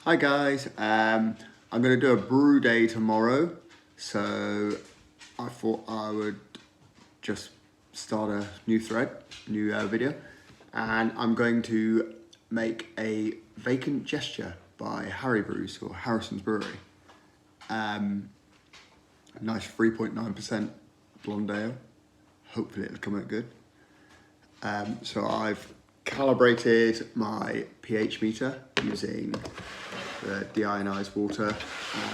Hi guys, I'm going to do a brew day tomorrow, so I thought I would just start a new video, and I'm going to make a Vacant Gesture by Harry Brews or Harrison's Brewery. A nice 3.9% blonde ale, hopefully it'll come out good. So I've calibrated my pH meter using the deionized water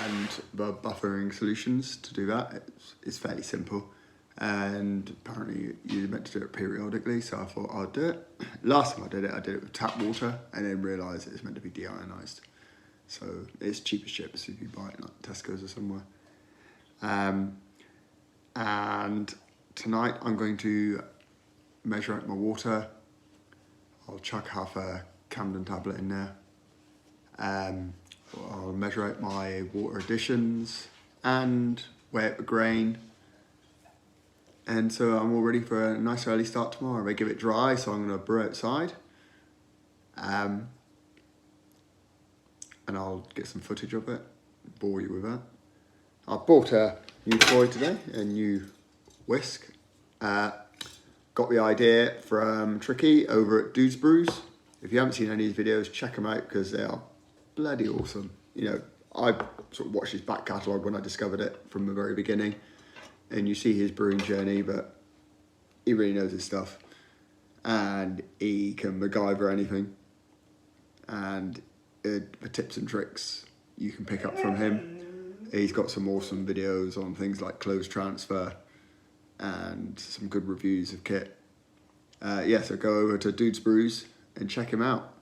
and the buffering solutions to do that. It's fairly simple, and apparently you're meant to do it periodically, so I thought I'd do it. Last time I did it with tap water and then realised it's meant to be deionized. So it's cheap as chips if you buy it in like Tesco's or somewhere. And tonight I'm going to measure out my water. I'll chuck half a Camden tablet in there. I'll measure out my water additions and weigh up the grain. And so I'm all ready for a nice early start tomorrow. I give it dry, so I'm going to brew outside. And I'll get some footage of it, bore you with that. I bought a new toy today, a new whisk. Got the idea from Tricky over at Dudes Brews. If you haven't seen any of these videos, check them out because they are bloody awesome. You know, I sort of watched his back catalogue when I discovered it from the very beginning, and you see his brewing journey, but he really knows his stuff, and he can MacGyver anything, and the tips and tricks you can pick up from him. He's got some awesome videos on things like clothes transfer and some good reviews of kit. So go over to Dudes Brews and check him out.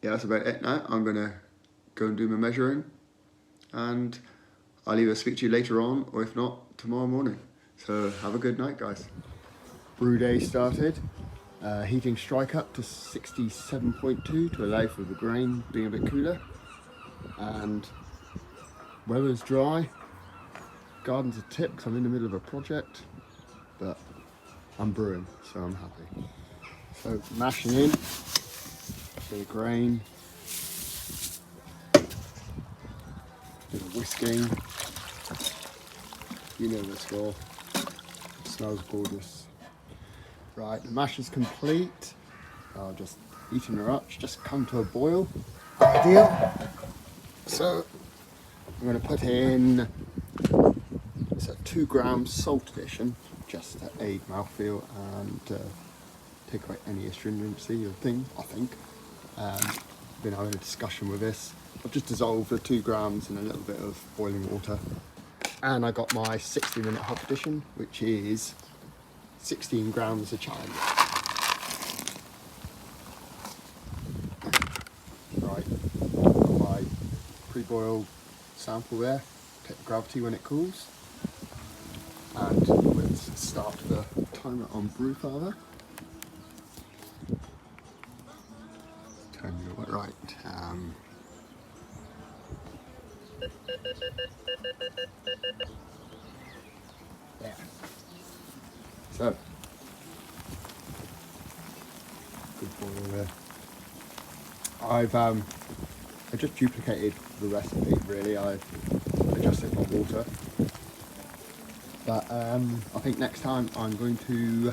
That's about it now. I'm gonna go and do my measuring, and I'll either speak to you later on, or if not, tomorrow morning. So have a good night, guys. Brew day started. Heating strike up to 67.2 to allow for the grain being a bit cooler. And weather's dry. Garden's a tip because I'm in the middle of a project, but I'm brewing, so I'm happy. So mashing in the grain, bit of whisking. You know the score. It smells gorgeous. Right, the mash is complete. I'll just eating her up. It's just come to a boil. Ideal. So I'm going to put in. It's a 2 gram salt addition, just to aid mouthfeel and take away any astringency or thing, I think. Been having a discussion with this. I've just dissolved the 2 grams in a little bit of boiling water. And I got my 60-minute hop addition, which is 16 grams a child. Right, got my pre-boiled sample there. Take the gravity when it cools. And let's start the timer on Brewfather. Turn it right. Yeah. So, good boil there. I just duplicated the recipe. Really, I've adjusted my water. But I think next time I'm going to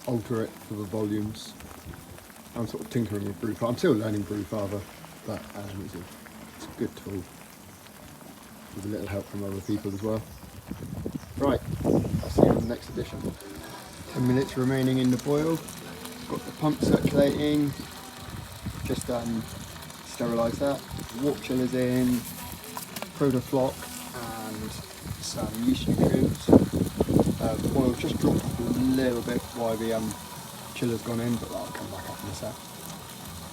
alter it for the volumes. I'm sort of tinkering with Brewfather. I'm still learning Brewfather, but it's a good tool with a little help from other people as well. Right, I'll see you on the next edition. 10 minutes remaining in the boil. Got the pump circulating. Just sterilise that. Warp chillers in. Protoflock and some yeast nutrients. The boil's just dropped a little bit while the chiller's gone in, but that'll come back up in a sec.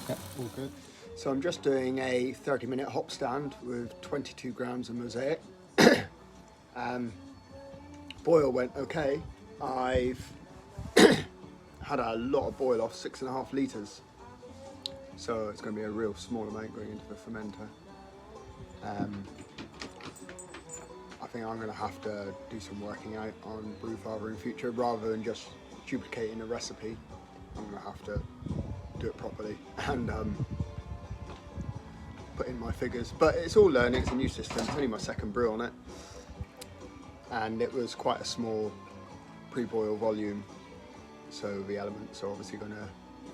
Yep, all good. So I'm just doing a 30-minute hop stand with 22 grams of mosaic. Boil went okay. I've had a lot of boil off, 6.5 litres. So it's going to be a real small amount going into the fermenter. I think I'm going to have to do some working out on Brewfather in future rather than just duplicating a recipe. I'm going to have to do it properly and put in my figures. But it's all learning, it's a new system, it's only my second brew on it. And it was quite a small pre-boil volume, so the elements are obviously going to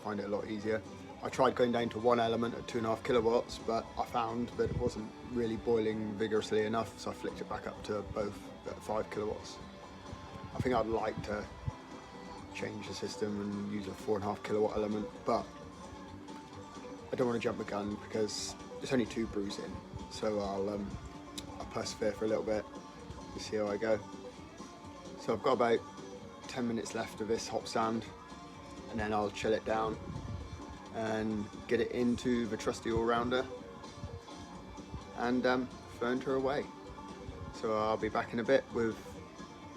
find it a lot easier. I tried going down to one element at 2.5 kilowatts, but I found that it wasn't really boiling vigorously enough, so I flicked it back up to both at 5 kilowatts. I think I'd like to change the system and use a 4.5 kilowatt element, but I don't want to jump the gun because it's only 2 brews in, so I'll persevere for a little bit and see how I go. So I've got about 10 minutes left of this hop stand, and then I'll chill it down and get it into the trusty all-rounder and ferment away. So I'll be back in a bit with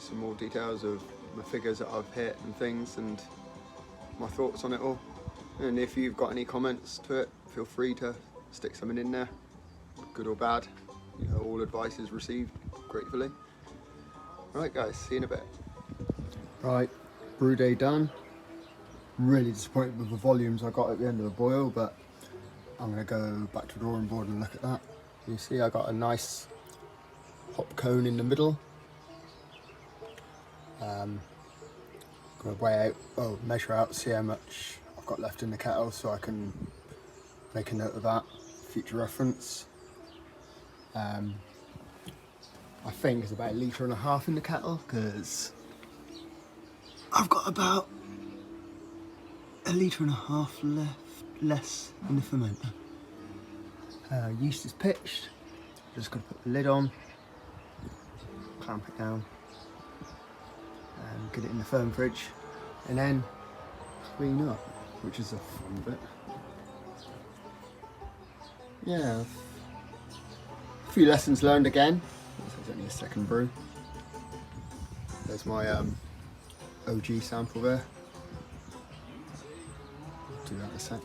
some more details of my figures that I've hit and things and my thoughts on it all. And if you've got any comments to it, feel free to stick something in there, good or bad. You know, all advice is received gratefully. Right guys, see you in a bit. Right, brew day done. Really disappointed with the volumes I got at the end of the boil, but I'm going to go back to the drawing board and look at that. You see I got a nice hop cone in the middle. Going to weigh out, measure out, see how much I've got left in the kettle so I can make a note of that, future reference. I think it's about 1.5 litres in the kettle because I've got about 1.5 litres less in the fermenter. Yeast is pitched. Just going to put the lid on, clamp it down, and get it in the firm fridge, and then clean up, which is a fun bit. Yeah, a few lessons learned again. This is only a second brew. There's my OG sample there. Do that in a sec.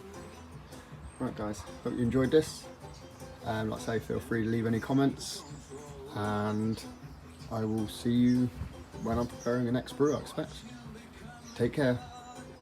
Right guys, hope you enjoyed this. Like I say, feel free to leave any comments, and I will see you when I'm preparing the next brew, I expect. Take care.